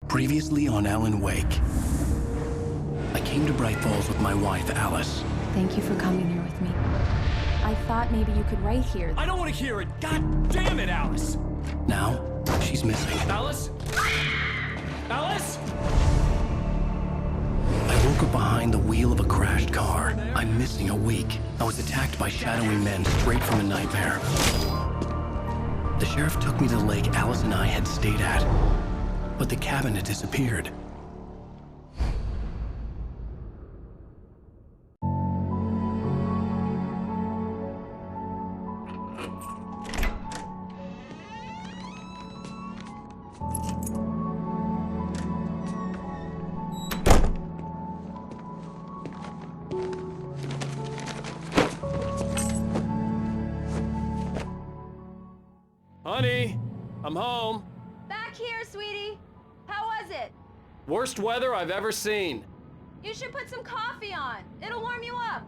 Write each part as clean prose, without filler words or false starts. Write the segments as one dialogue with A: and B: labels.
A: Previously on Alan Wake. I came to Bright Falls with my wife, Alice.
B: Thank you for coming here with me. I thought maybe you could write here.
C: I don't want to hear it! God damn it, Alice!
A: Now, she's missing.
C: Alice? Alice?
A: I woke up behind the wheel of a crashed car. I'm missing a week. I was attacked by shadowy men straight from a nightmare. The sheriff took me to the lake Alice and I had stayed at, but the cabin had disappeared.
C: Honey, I'm home.
D: Back here, sweetie. How was it?
C: Worst weather I've ever seen.
D: You should put some coffee on. It'll warm you up.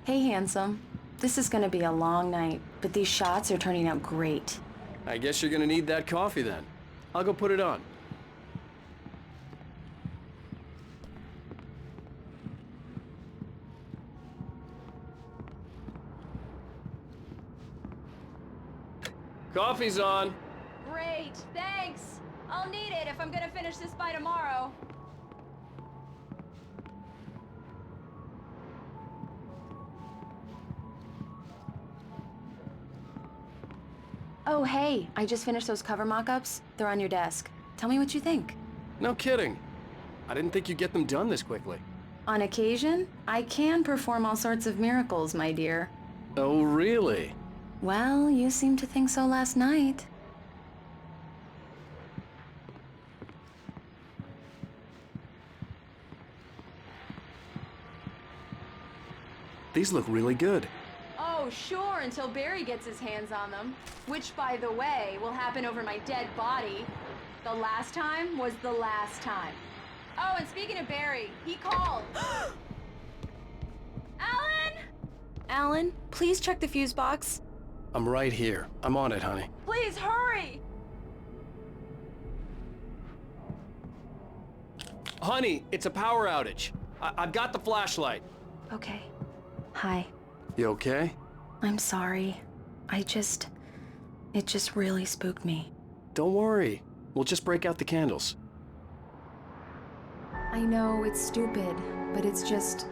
B: Hey, handsome. This is gonna be a long night, but these shots are turning out great.
C: I guess you're gonna need that coffee then. I'll go put it on. Coffee's on.
D: Great, thanks. I'll need it if I'm gonna finish this by tomorrow.
B: Oh, hey, I just finished those cover mock-ups. They're on your desk. Tell me what you think.
C: No kidding. I didn't think you'd get them done this quickly.
B: On occasion, I can perform all sorts of miracles, my dear.
C: Oh, really?
B: Well, you seemed to think so last night.
C: These look really good.
D: Oh, sure, until Barry gets his hands on them. Which, by the way, will happen over my dead body. The last time was the last time. Oh, and speaking of Barry, he called. Alan?
B: Alan, please check the fuse box.
A: I'm right here. I'm on it, honey.
D: Please hurry!
C: Honey, it's a power outage. I've got the flashlight.
B: Okay. Hi.
C: You okay?
B: I'm sorry. It just really spooked me.
C: Don't worry. We'll just break out the candles.
B: I know it's stupid, but it's just...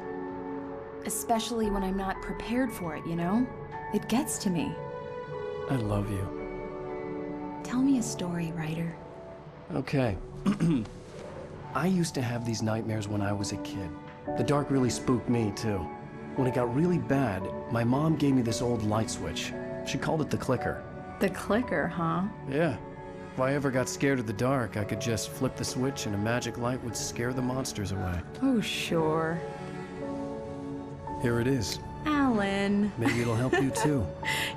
B: especially when I'm not prepared for it, you know? It gets to me.
A: I love you.
B: Tell me a story, writer.
A: Okay. I used to have these nightmares when I was a kid. The dark really spooked me, too. When it got really bad, my mom gave me this old light switch. She called it the clicker.
B: The clicker, huh?
A: Yeah. If I ever got scared of the dark, I could just flip the switch and a magic light would scare the monsters away.
B: Oh, sure.
A: Here it is.
B: Alan.
A: Maybe it'll help you, too.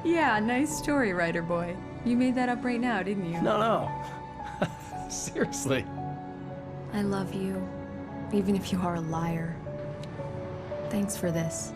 B: Yeah, nice story, writer boy. You made that up right now, didn't you?
A: No. Seriously.
B: I love you, even if you are a liar. Thanks for this.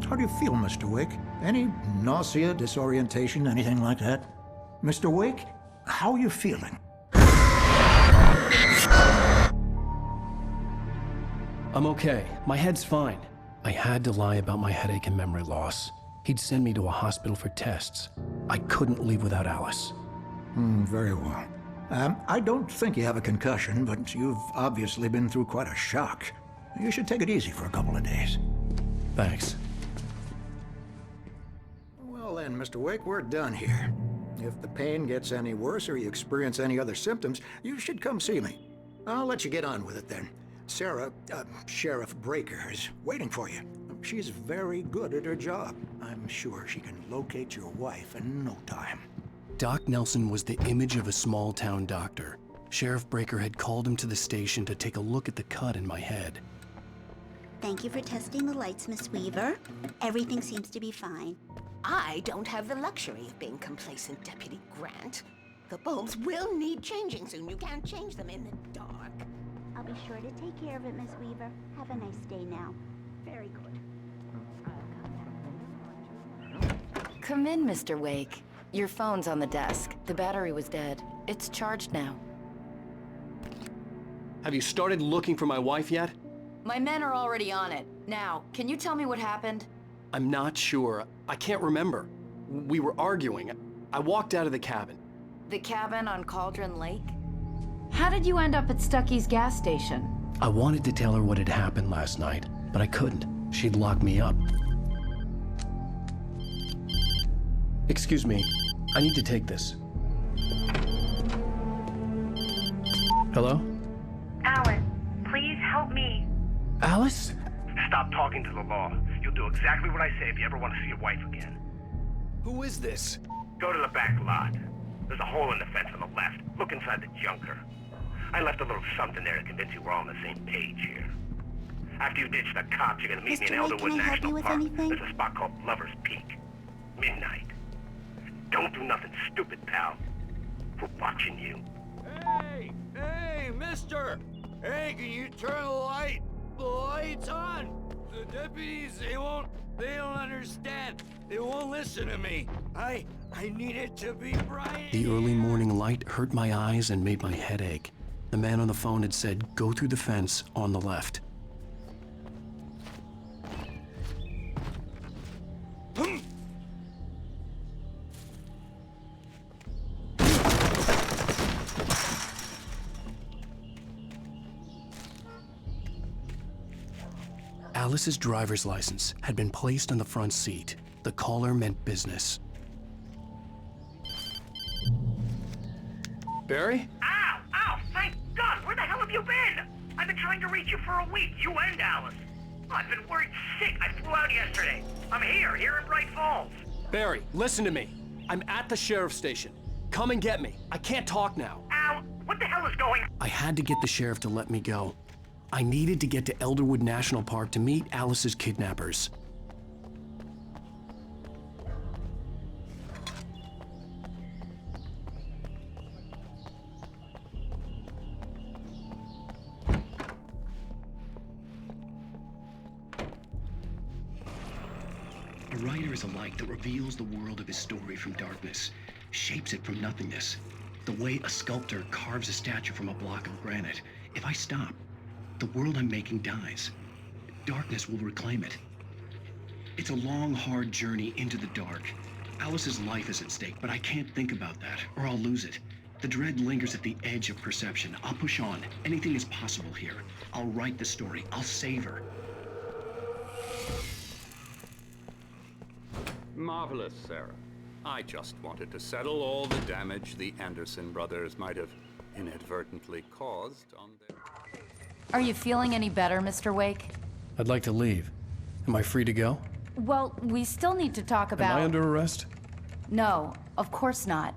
E: How do you feel, Mr. Wake? Any nausea, disorientation, anything like that? Mr. Wake, how are you feeling?
A: I'm okay. My head's fine. I had to lie about my headache and memory loss. He'd send me to a hospital for tests. I couldn't leave without Alice.
E: Very well. I don't think you have a concussion, but you've obviously been through quite a shock. You should take it easy for a couple of days.
A: Thanks.
E: Well then, Mr. Wake, we're done here. If the pain gets any worse or you experience any other symptoms, you should come see me. I'll let you get on with it then. Sarah, Sheriff Breaker, is waiting for you. She's very good at her job. I'm sure she can locate your wife in no time.
A: Doc Nelson was the image of a small-town doctor. Sheriff Breaker had called him to the station to take a look at the cut in my head.
F: Thank you for testing the lights, Miss Weaver. Everything seems to be fine.
G: I don't have the luxury of being complacent, Deputy Grant. The bulbs will need changing soon. You can't change them in the dark.
F: I'll be sure to take care of it, Miss Weaver. Have a nice day now. Very good.
B: Come in, Mr. Wake. Your phone's on the desk. The battery was dead. It's charged now.
C: Have you started looking for my wife yet?
B: My men are already on it. Now, can you tell me what happened?
C: I'm not sure. I can't remember. We were arguing. I walked out of the cabin.
B: The cabin on Cauldron Lake? How did you end up at Stucky's gas station?
A: I wanted to tell her what had happened last night, but I couldn't. She'd locked me up. Excuse me, I need to take this. Hello?
H: Alan, please help me.
A: Alice?
H: Stop talking to the law. You'll do exactly what I say if you ever want to see your wife again.
C: Who is this?
H: Go to the back lot. There's a hole in the fence on the left. Look inside the junker. I left a little something there to convince you we're all on the same page here. After you ditch the cops, you're gonna meet me in
F: Mr. Wake,
H: Elderwood
F: can I help you
H: National
F: with
H: Park.
F: anything?
H: There's a spot called Lover's Peak. Midnight. Don't do nothing stupid, pal. We're watching you.
I: Hey, mister! Hey, can you turn the light? The light's on! The deputies, they don't understand. They won't listen to me. I need it to be bright.
A: The early morning light hurt my eyes and made my head ache. The man on the phone had said, go through the fence on the left. Alice's driver's license had been placed on the front seat. The caller meant business.
C: Barry?
H: Ow! Ow! Thank God! Where the hell have you been? I've been trying to reach you for a week, you and Alice. I've been worried sick. I flew out yesterday. I'm here in Bright Falls.
C: Barry, listen to me. I'm at the sheriff's station. Come and get me. I can't talk now.
H: Al, what the hell is going on?
A: I had to get the sheriff to let me go. I needed to get to Elderwood National Park to meet Alice's kidnappers. A writer is a light that reveals the world of his story from darkness, shapes it from nothingness. The way a sculptor carves a statue from a block of granite. If I stop, the world I'm making dies. Darkness will reclaim it. It's a long, hard journey into the dark. Alice's life is at stake, but I can't think about that, or I'll lose it. The dread lingers at the edge of perception. I'll push on. Anything is possible here. I'll write the story. I'll save her.
J: Marvelous, Sarah. I just wanted to settle all the damage the Anderson brothers might have inadvertently caused on their...
B: Are you feeling any better, Mr. Wake?
A: I'd like to leave. Am I free to go?
B: Well, we still need to talk about...
A: Am I under arrest?
B: No, of course not.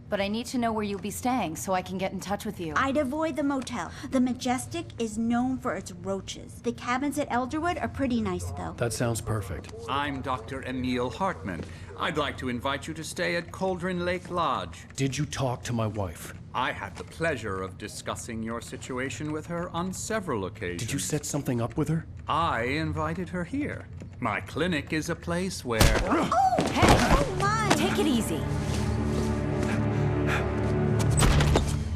B: But I need to know where you'll be staying so I can get in touch with you.
F: I'd avoid the motel. The Majestic is known for its roaches. The cabins at Elderwood are pretty nice, though.
A: That sounds perfect.
J: I'm Dr. Emil Hartman. I'd like to invite you to stay at Cauldron Lake Lodge.
A: Did you talk to my wife?
J: I had the pleasure of discussing your situation with her on several occasions.
A: Did you set something up with her?
J: I invited her here. My clinic is a place where...
F: Oh!
B: Hey!
F: Oh, my!
B: Take it easy.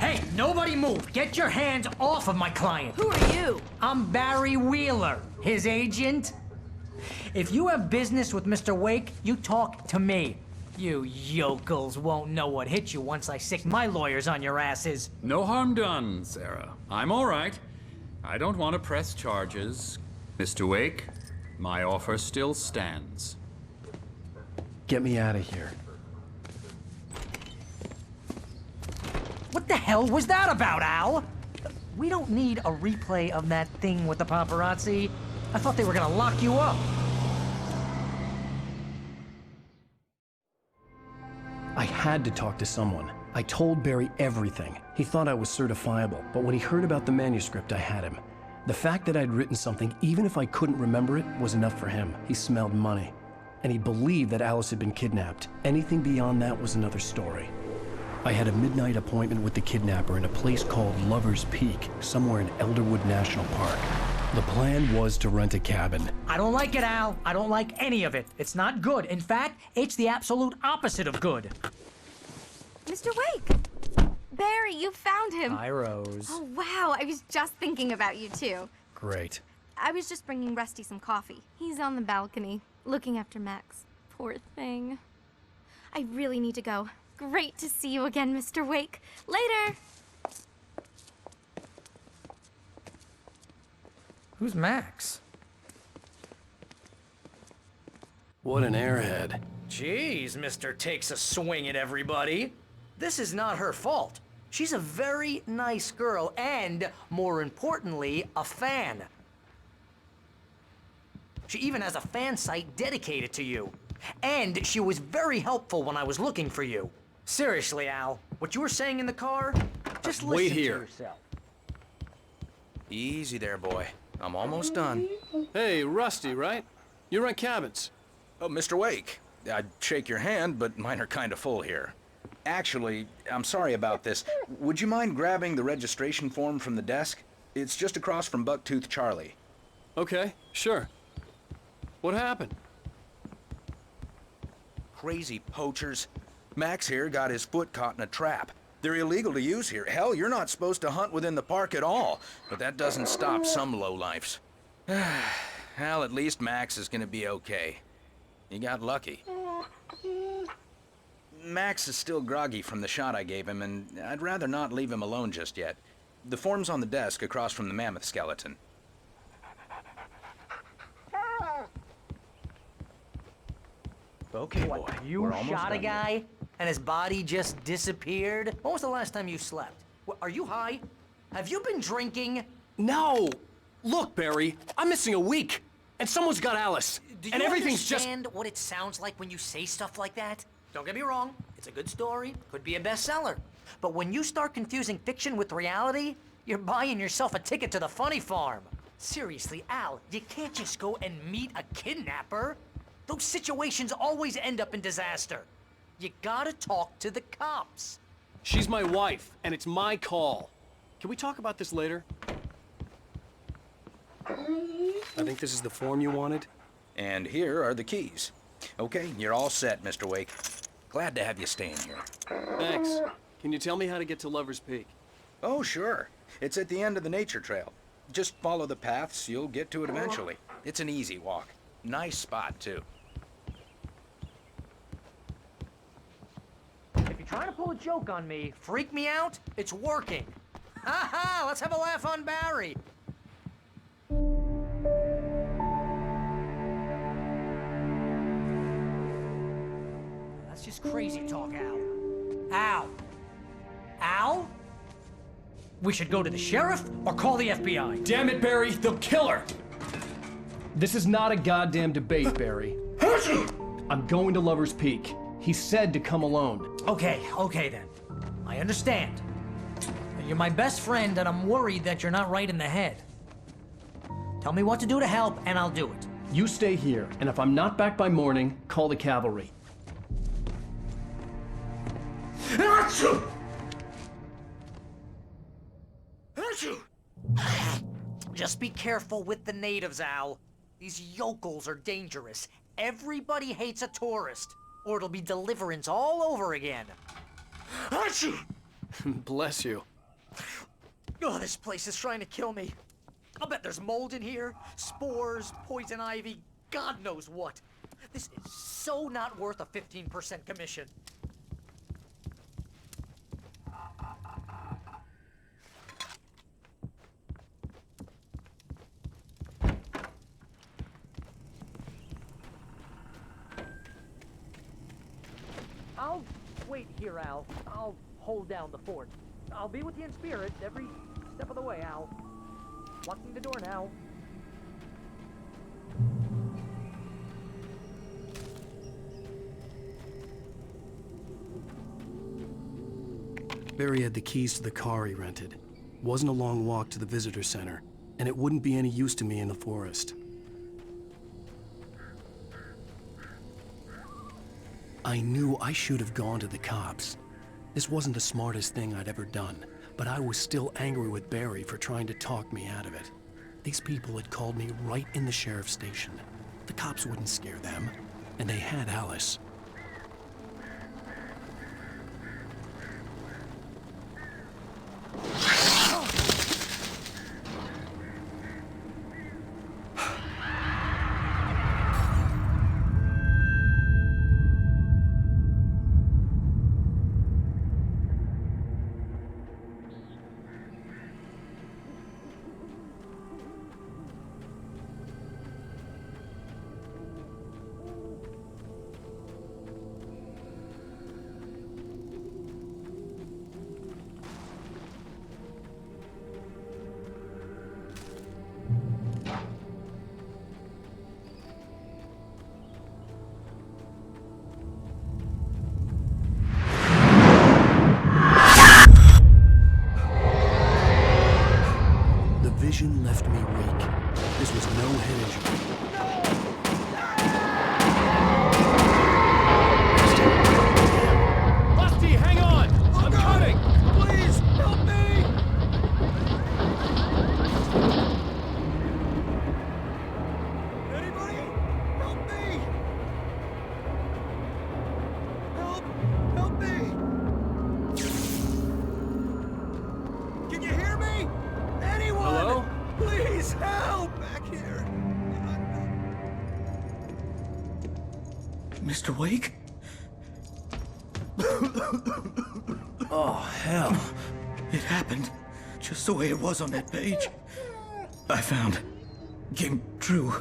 K: Hey, nobody move! Get your hands off of my client!
B: Who are you?
K: I'm Barry Wheeler, his agent. If you have business with Mr. Wake, you talk to me. You yokels won't know what hit you once I sick my lawyers on your asses.
J: No harm done, Sarah. I'm all right. I don't want to press charges. Mr. Wake, my offer still stands.
A: Get me out of here.
K: What the hell was that about, Al? We don't need a replay of that thing with the paparazzi. I thought they were gonna lock you up.
A: I had to talk to someone. I told Barry everything. He thought I was certifiable, but when he heard about the manuscript, I had him. The fact that I'd written something, even if I couldn't remember it, was enough for him. He smelled money. And he believed that Alice had been kidnapped. Anything beyond that was another story. I had a midnight appointment with the kidnapper in a place called Lover's Peak, somewhere in Elderwood National Park. The plan was to rent a cabin.
K: I don't like it, Al. I don't like any of it. It's not good. In fact, it's the absolute opposite of good.
L: Mr. Wake! Barry, you found him!
K: Hi, Rose.
L: Oh, wow. I was just thinking about you, too.
A: Great.
L: I was just bringing Rusty some coffee. He's on the balcony, looking after Max. Poor thing. I really need to go. Great to see you again, Mr. Wake. Later!
K: Who's Max?
C: What an airhead.
K: Jeez, Mr. Takes a swing at everybody. This is not her fault. She's a very nice girl and, more importantly, a fan. She even has a fan site dedicated to you. And she was very helpful when I was looking for you. Seriously, Al, what you were saying in the car, just listen
C: Wait
K: to
C: here.
K: yourself.
M: Easy there, boy. I'm almost done.
C: Hey, Rusty, right? You rent cabins.
M: Oh, Mr. Wake. I'd shake your hand, but mine are kind of full here. Actually, I'm sorry about this. Would you mind grabbing the registration form from the desk? It's just across from Bucktooth Charlie.
C: Okay, sure. What happened?
M: Crazy poachers. Max here got his foot caught in a trap. They're illegal to use here. Hell, you're not supposed to hunt within the park at all. But that doesn't stop some lowlifes. Well, at least Max is gonna be okay. You got lucky. Max is still groggy from the shot I gave him, and I'd rather not leave him alone just yet. The form's on the desk across from the mammoth skeleton. Okay, boy.
K: You shot a guy, and his body just disappeared? When was the last time you slept? Are you high? Have you been drinking?
C: No! Look, Barry, I'm missing a week, and someone's got Alice.
K: Do
C: and
K: you
C: everything's
K: understand what it sounds like when you say stuff like that? Don't get me wrong, it's a good story, could be a bestseller. But when you start confusing fiction with reality, you're buying yourself a ticket to the funny farm. Seriously, Al, you can't just go and meet a kidnapper. Those situations always end up in disaster. You gotta talk to the cops.
C: She's my wife, and it's my call. Can we talk about this later? I think this is the form you wanted.
M: And here are the keys. Okay, you're all set, Mr. Wake. Glad to have you staying here.
C: Thanks. Can you tell me how to get to Lover's Peak?
M: Oh, sure. It's at the end of the nature trail. Just follow the paths, you'll get to it eventually. It's an easy walk. Nice spot, too.
K: If you're trying to pull a joke on me, freak me out, it's working. Ha ha, let's have a laugh on Barry. That's just crazy talk, Al. Al? Al? We should go to the sheriff or call the FBI.
A: Damn it, Barry, they'll kill her! This is not a goddamn debate, Barry. I'm going to Lover's Peak. He said to come alone.
K: Okay then. I understand. You're my best friend and I'm worried that you're not right in the head. Tell me what to do to help and I'll do it.
A: You stay here, and if I'm not back by morning, call the cavalry.
K: Just be careful with the natives, Al. These yokels are dangerous. Everybody hates a tourist, or it'll be Deliverance all over again.
C: Bless you.
K: Oh, this place is trying to kill me. I'll bet there's mold in here, spores, poison ivy, God knows what. This is so not worth a 15% commission. I'll wait here, Al. I'll hold down the fort. I'll be with you in spirit every step of the way, Al. Locking the door now.
C: Barry had the keys to the car he rented. Wasn't a long walk to the visitor center, and it wouldn't be any use to me in the forest. I knew I should have gone to the cops. This wasn't the smartest thing I'd ever done, but I was still angry with Barry for trying to talk me out of it. These people had called me right in the sheriff's station. The cops wouldn't scare them, and they had Alice. Vision left me weak. This was no head injury.
I: Rusty, hang on! I'm coming! Please, help me! Anybody? Help me! Help me! Can you hear me? Anyone? Hello? Please help! Back here!
N: Mr. Wake?
A: Oh, hell.
N: It happened just the way it was on that page. I found. Came true.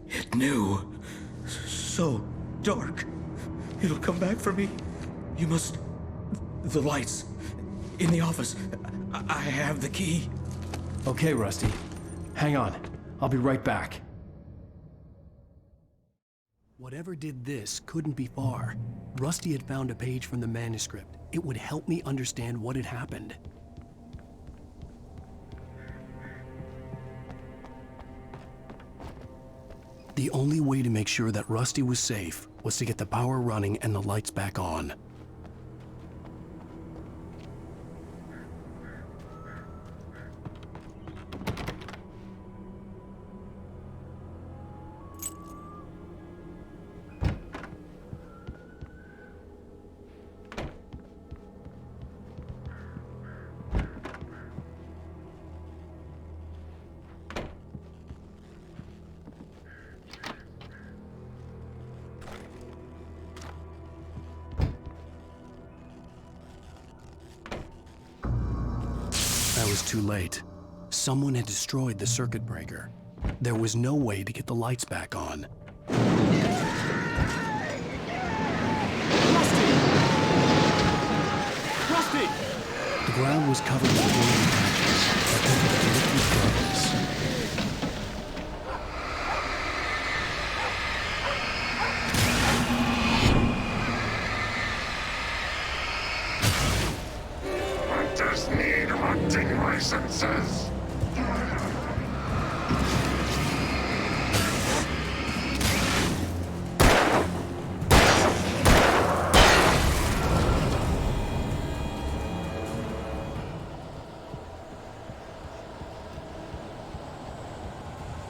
N: It knew. So dark. It'll come back for me. You must... The lights. In the office. I have the key.
C: Okay, Rusty. Hang on. I'll be right back. Whatever did this couldn't be far. Rusty had found a page from the manuscript. It would help me understand what had happened. The only way to make sure that Rusty was safe was to get the power running and the lights back on. I was too late. Someone had destroyed the circuit breaker. There was no way to get the lights back on.
I: Rusty!
C: The ground was covered with glowing patches, but over the liquid darkness.
O: Hunters need hunting licenses.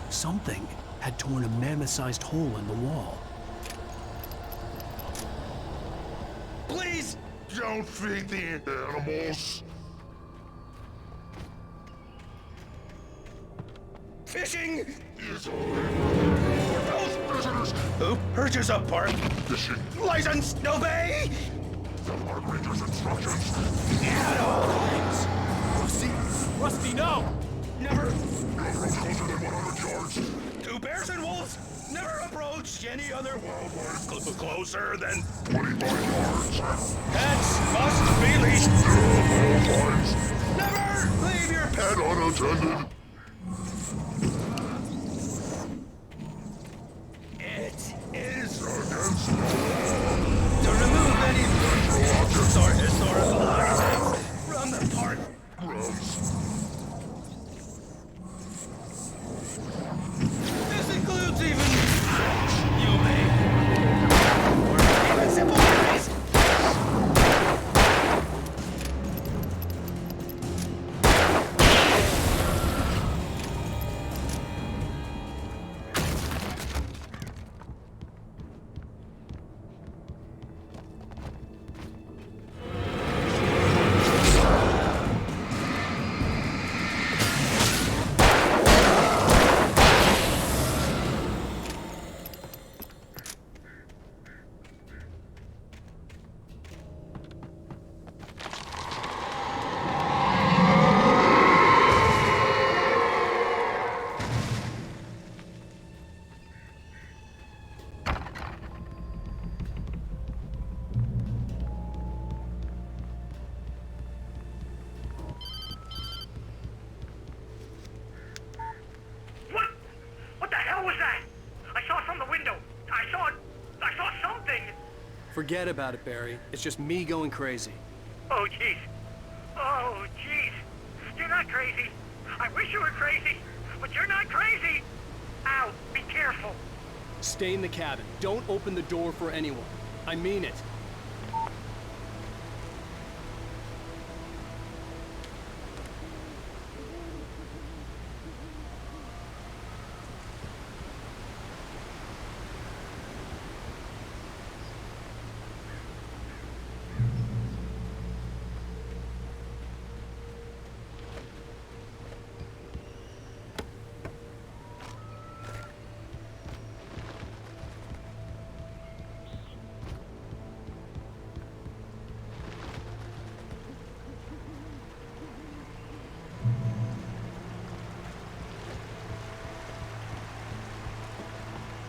C: Something had torn a mammoth-sized hole in the wall.
O: Please don't feed the animals.
M: Fishing!
O: Is for those visitors.
M: Who purchase a park?
O: Fishing.
M: License, no bay!
O: The park ranger's instructions.
M: At all times.
I: Rusty, no!
M: Never.
O: Closer than 100 yards.
M: Two bears and wolves. Never approach any other wildlife closer than
O: 25 yards.
M: pets must be leashed. Never leave your
O: Pet unattended.
M: It is
O: against the
M: to remove any natural objects or historical items
I: This includes even you, man. We're even simple guys.
H: What the hell was that? I saw it from the window. I saw something.
C: Forget about it, Barry. It's just me going crazy.
H: Oh, jeez. Oh, jeez. You're not crazy. I wish you were crazy, but you're not crazy. Ow, be careful.
C: Stay in the cabin. Don't open the door for anyone. I mean it.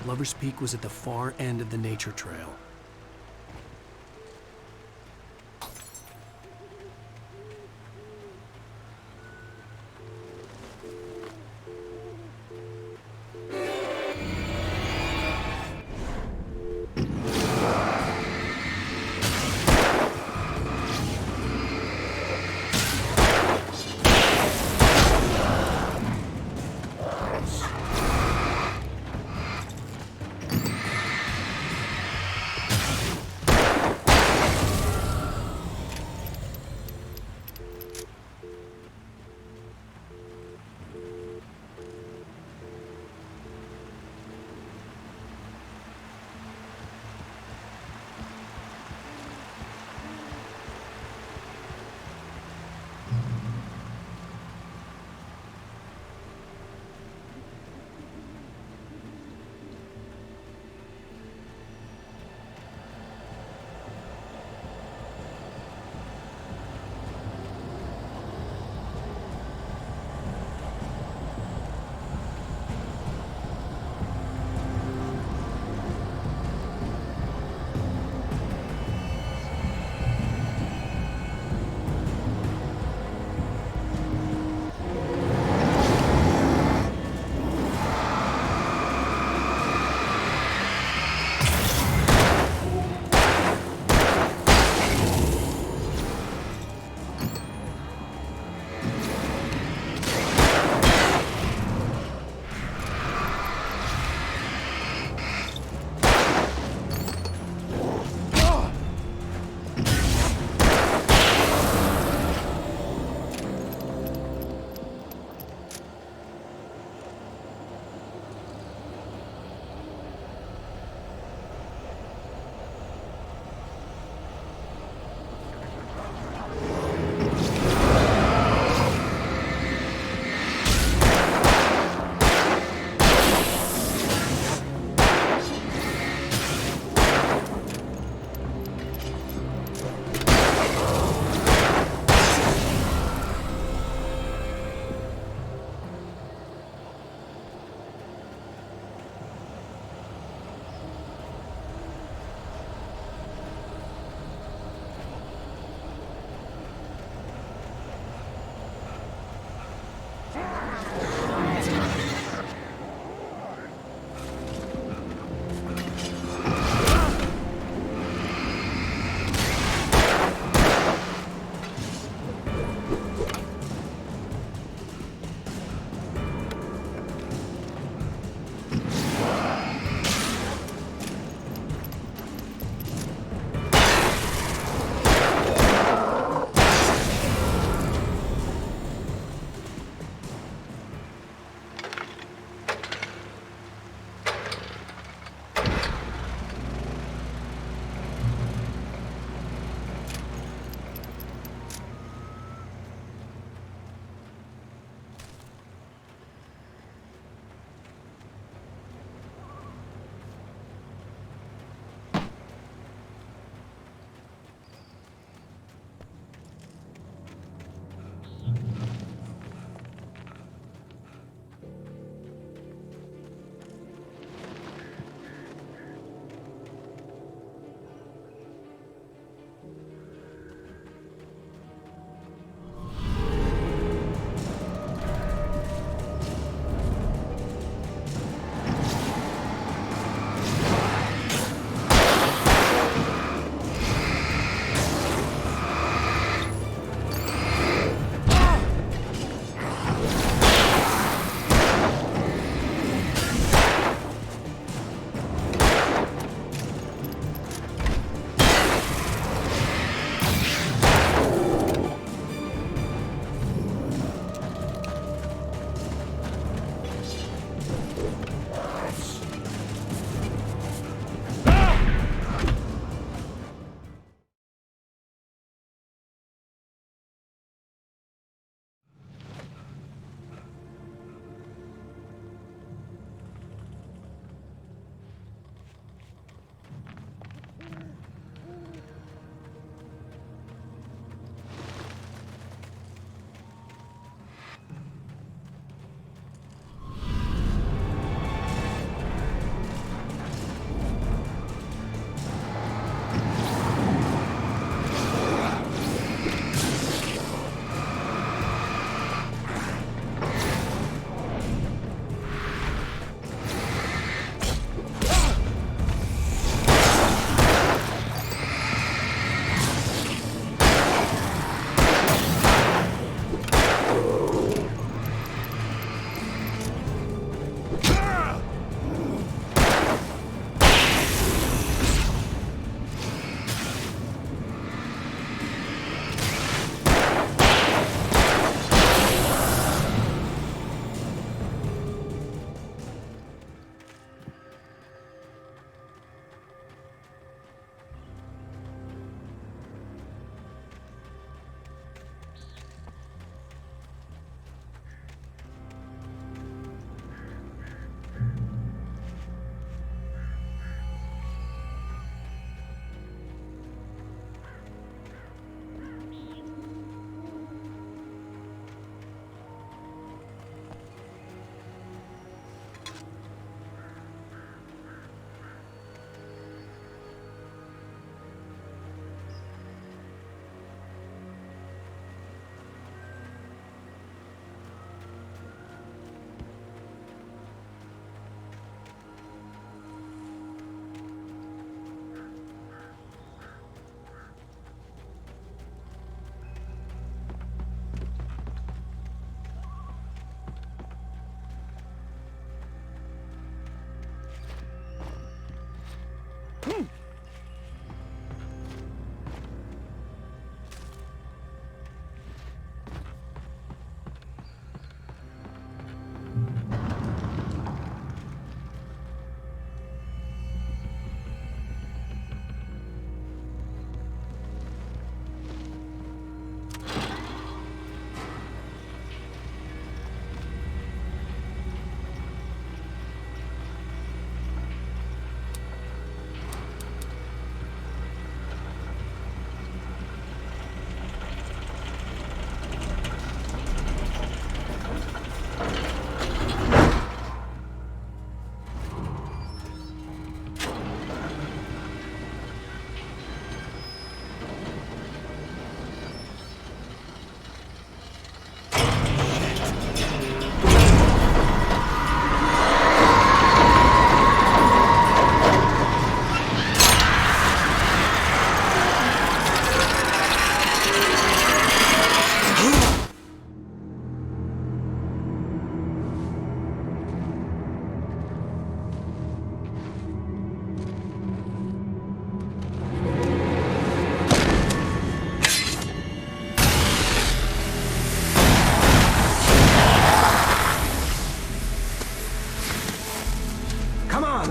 C: Lover's Peak was at the far end of the nature trail.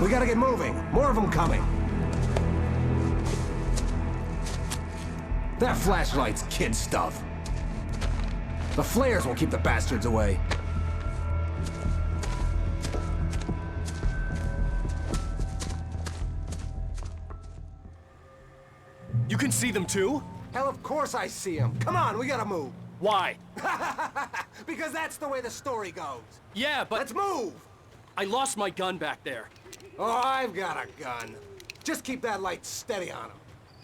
P: We gotta get moving. More of them coming. That flashlight's kid stuff. The flares will keep the bastards away.
Q: You can see them too?
P: Hell, of course I see them. Come on, we gotta move.
Q: Why?
P: Because that's the way the story goes.
Q: Yeah, but...
P: Let's move!
Q: I lost my gun back there.
P: Oh, I've got a gun. Just keep that light steady on him.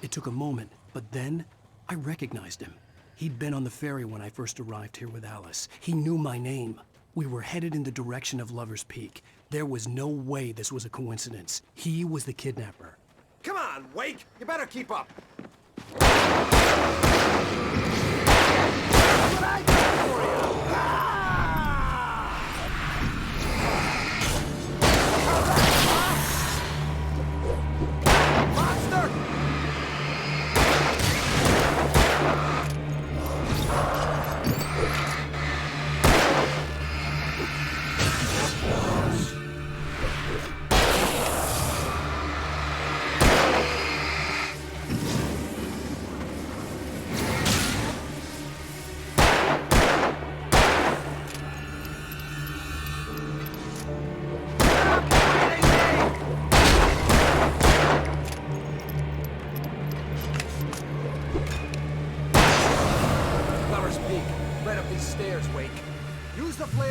C: It took a moment, but then I recognized him. He'd been on the ferry when I first arrived here with Alice. He knew my name. We were headed in the direction of Lover's Peak. There was no way this was a coincidence. He was the kidnapper.
P: Come on, Wake! You better keep up. What I got for you! Monster!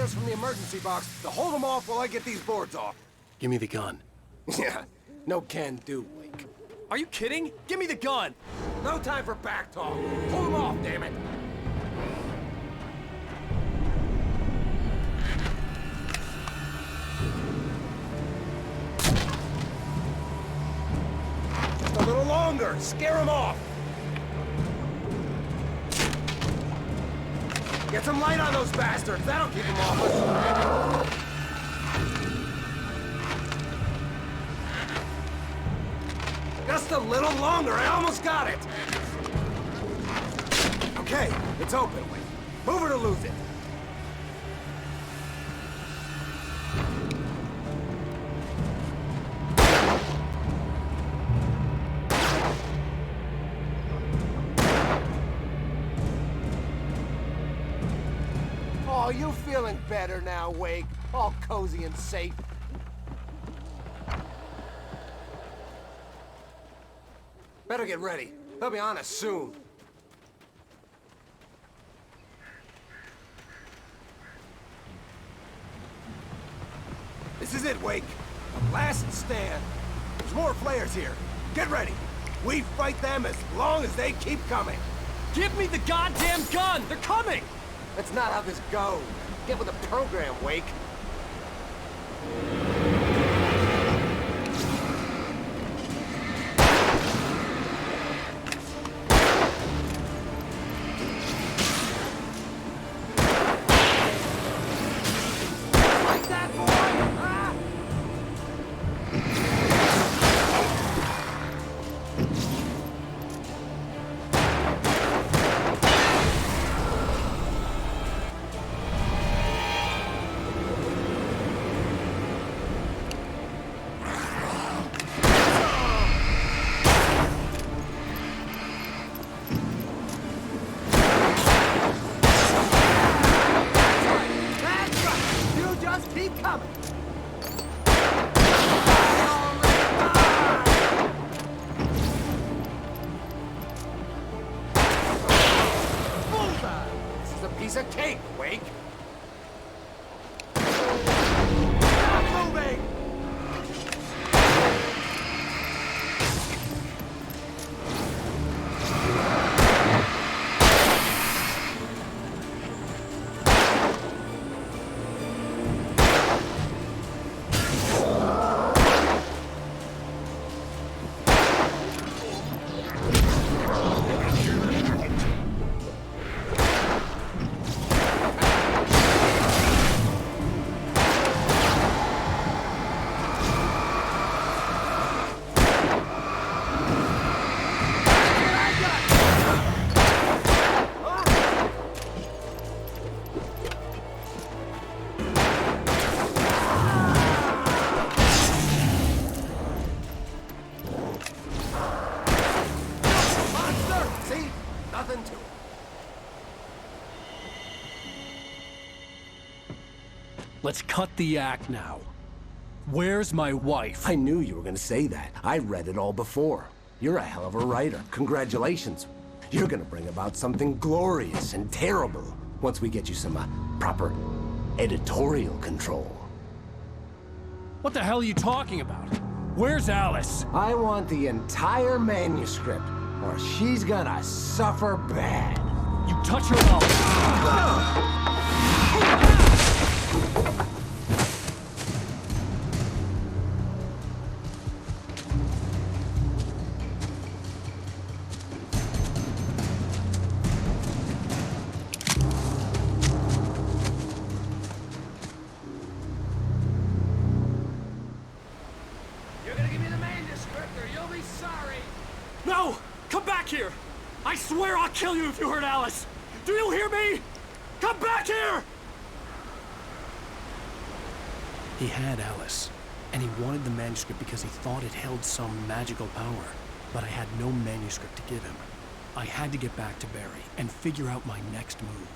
P: From the emergency box to hold them off while I get these boards off.
C: Give me the gun.
P: Yeah, no can do, Wake.
Q: Are you kidding? Give me the gun!
P: No time for back talk. Hold them off, damn it! Just a little longer. Scare them off. Get some light on those bastards. That'll keep them off us. Just a little longer. I almost got it. Okay, it's open. Move it or lose it. Oh, you feeling better now, Wake? All cozy and safe. Better get ready. They'll be on us soon. This is it, Wake. A last stand. There's more flares here. Get ready. We fight them as long as they keep coming.
Q: Give me the goddamn gun! They're coming!
P: That's not how this goes. Get with the program, Wake. Like that, boy! Ah! Piece of cake, Wake. Not moving.
C: Let's cut the act now. Where's my wife?
R: I knew you were gonna say that. I read it all before. You're a hell of a writer. Congratulations. You're gonna bring about something glorious and terrible once we get you some proper editorial control.
C: What the hell are you talking about? Where's Alice?
R: I want the entire manuscript, or she's gonna suffer bad.
C: You touch her mouth.
Q: No! Come back here! I swear I'll kill you if you hurt Alice! Do you hear me? Come back here!
C: He had Alice, and he wanted the manuscript because he thought it held some magical power. But I had no manuscript to give him. I had to get back to Barry and figure out my next move.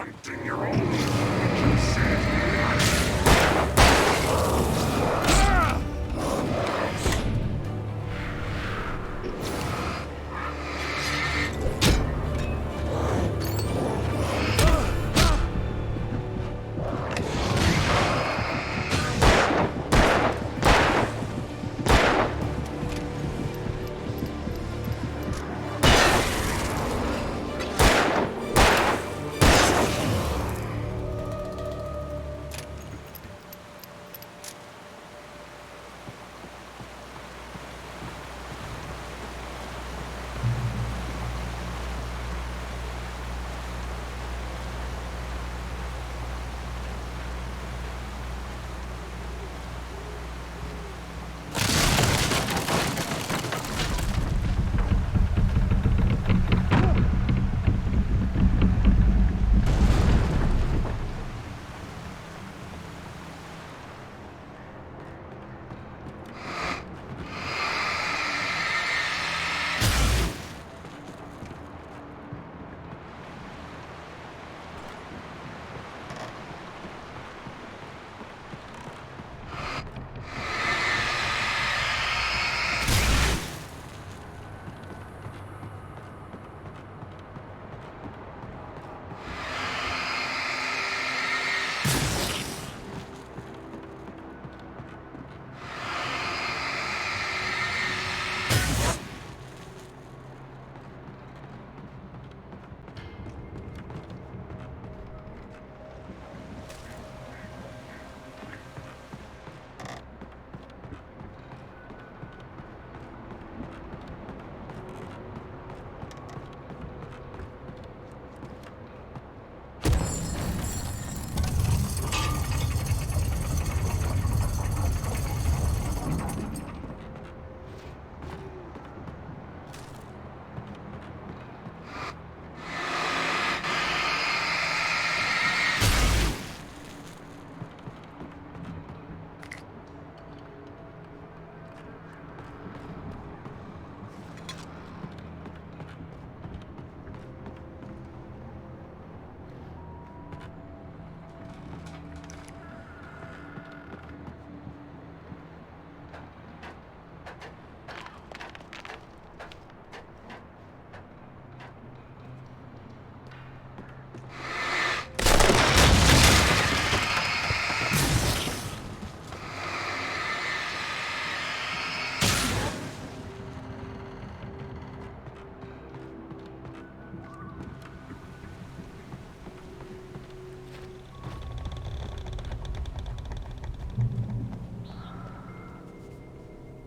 O: hunting your own. You see?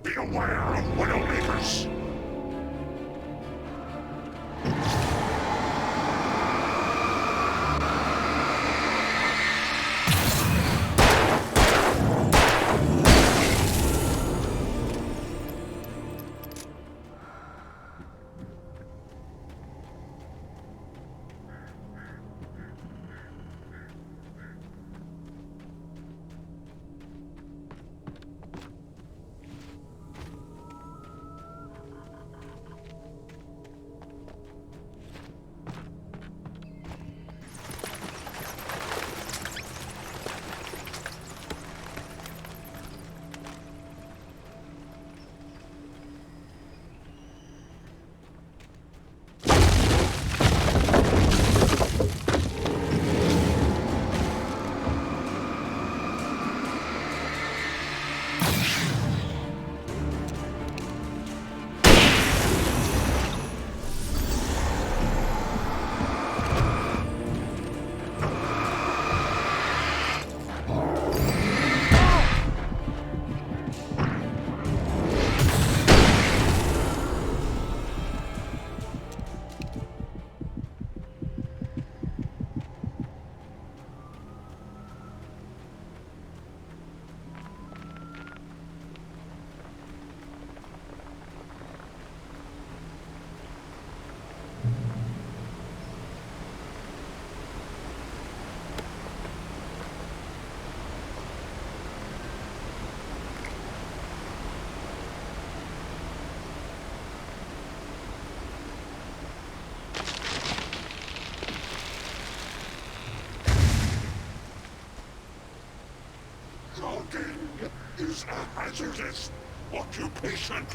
O: Beware of Widowmakers! is a hazardous occupation.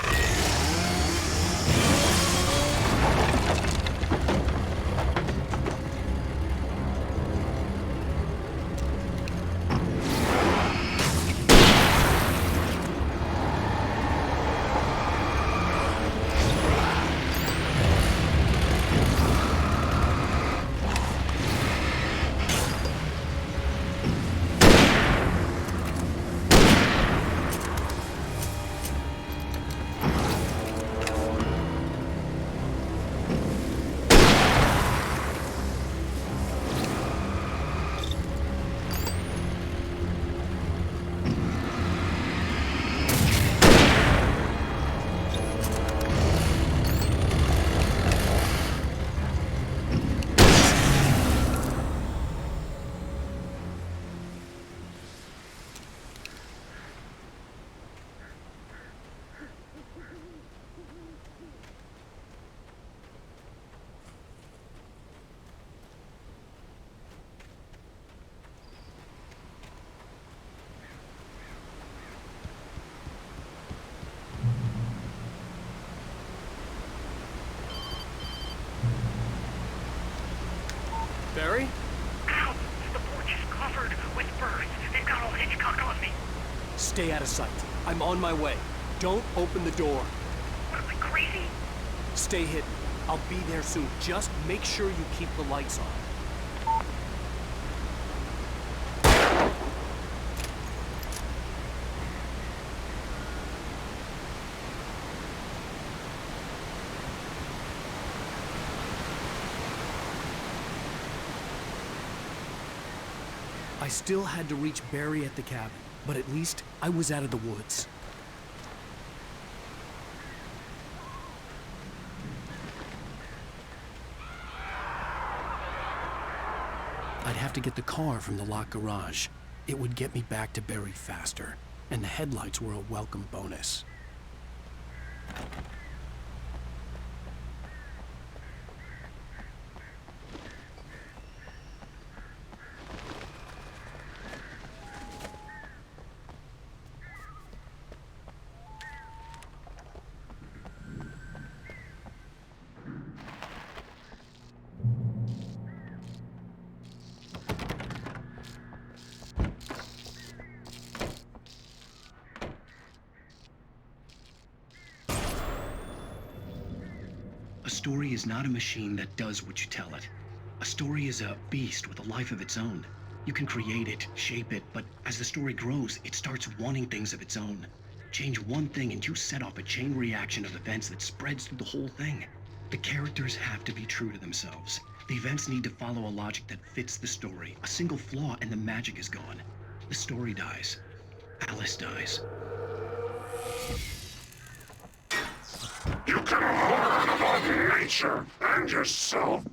Q: Barry?
H: Ow! The porch is covered with birds. They've got all Hitchcock on me.
C: Stay out of sight. I'm on my way. Don't open the door.
H: What am I, crazy?
C: Stay hidden. I'll be there soon. Just make sure you keep the lights on. I still had to reach Barry at the cabin, but at least I was out of the woods. I'd have to get the car from the locked garage. It would get me back to Barry faster, and the headlights were a welcome bonus. A story is not a machine that does what you tell it. A story is a beast with a life of its own. You can create it, shape it, but as the story grows, it starts wanting things of its own. Change one thing and you set off a chain reaction of events that spreads through the whole thing. The characters have to be true to themselves. The events need to follow a logic that fits the story. A single flaw and the magic is gone. The story dies. Alice dies.
O: You can learn about nature and yourself.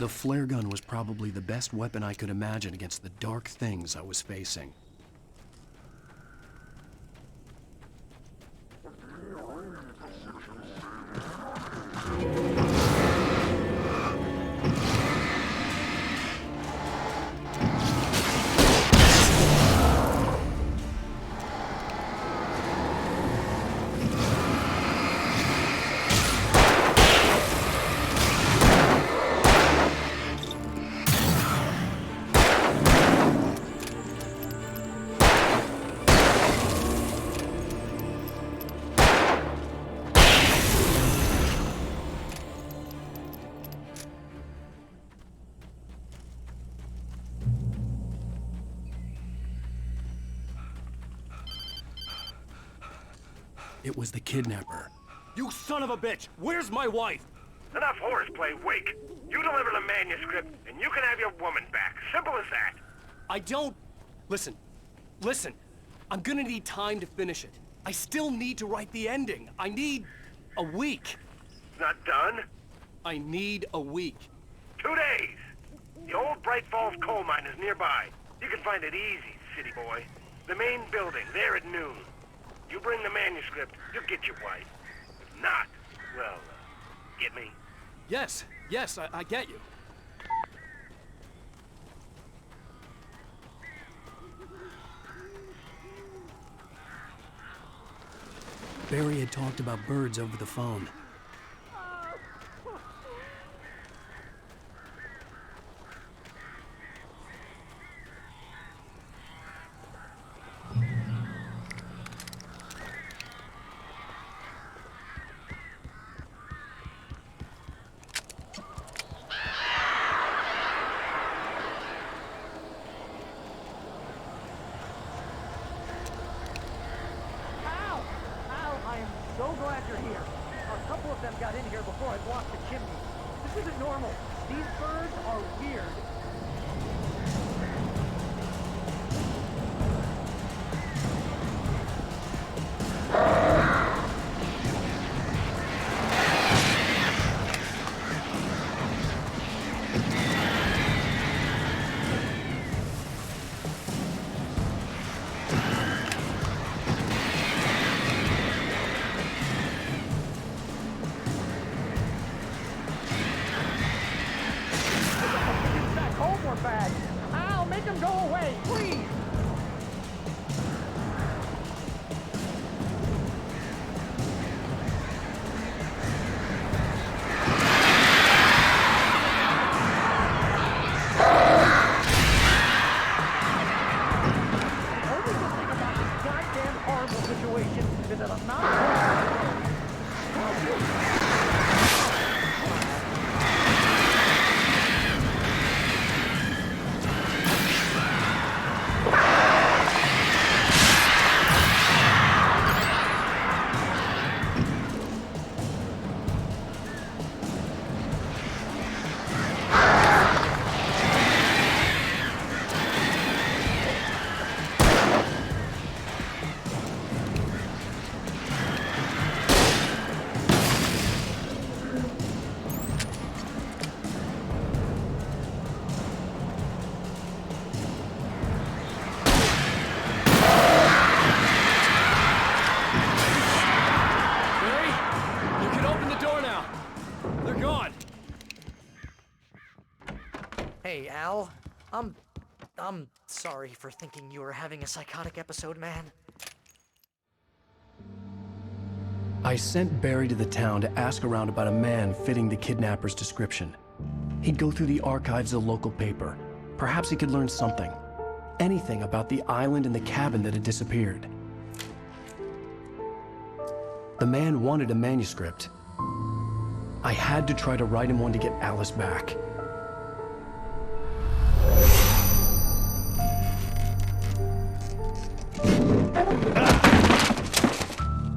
C: The flare gun was probably the best weapon I could imagine against the dark things I was facing. It was the kidnapper.
Q: You son of a bitch! Where's my wife?
H: Enough horseplay, Wake. You deliver the manuscript, and you can have your woman back. Simple as that.
Q: I don't... Listen. I'm gonna need time to finish it. I still need to write the ending. I need a week.
H: Not done?
Q: I need a week.
H: 2 days. The old Bright Falls coal mine is nearby. You can find it easy, city boy. The main building, there at noon. You bring the manuscript, you'll get your wife. If not, well, get me?
Q: Yes, I get you.
C: Barry had talked about birds over the phone.
K: So glad you're here. A couple of them got in here before I blocked the chimney. This isn't normal. These birds are weird. I'll make them go away, please! The only good thing about this goddamn horrible situation is that I'm not... Hey, Al. I'm sorry for thinking you were having a psychotic episode, man.
C: I sent Barry to the town to ask around about a man fitting the kidnapper's description. He'd go through the archives of the local paper. Perhaps he could learn something. Anything about the island and the cabin that had disappeared. The man wanted a manuscript. I had to try to write him one to get Alice back.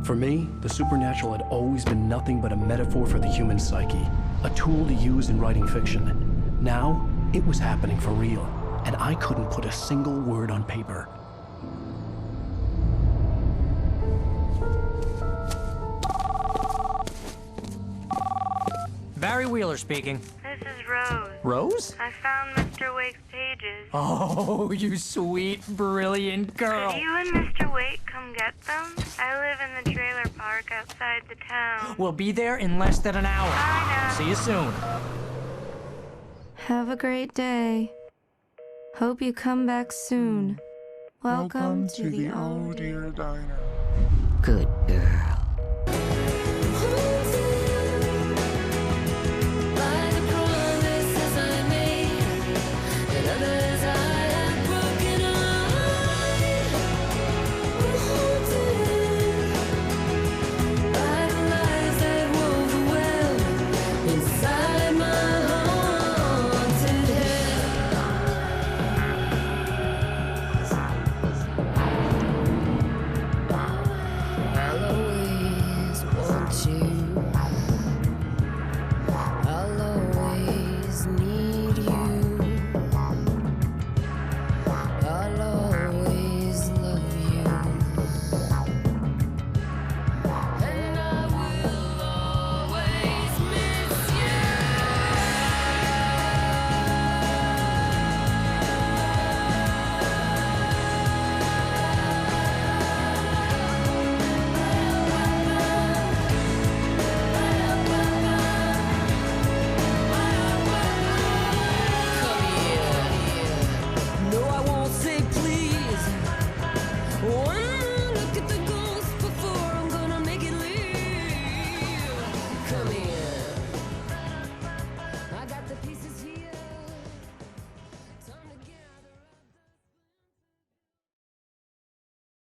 C: For me, the supernatural had always been nothing but a metaphor for the human psyche, a tool to use in writing fiction. Now, it was happening for real, and I couldn't put a single word on paper.
K: Barry Wheeler speaking.
S: This is Rose.
K: Rose?
S: I found Mr. Wake's pages.
K: Oh, you sweet, brilliant girl.
S: Could you and Mr. Wake come get them? I live in the trailer park outside the town.
K: We'll be there in less than an hour.
S: Bye now.
K: See you soon.
L: Have a great day. Hope you come back soon. Welcome to the
O: Oh Dear Diner.
G: Good girl.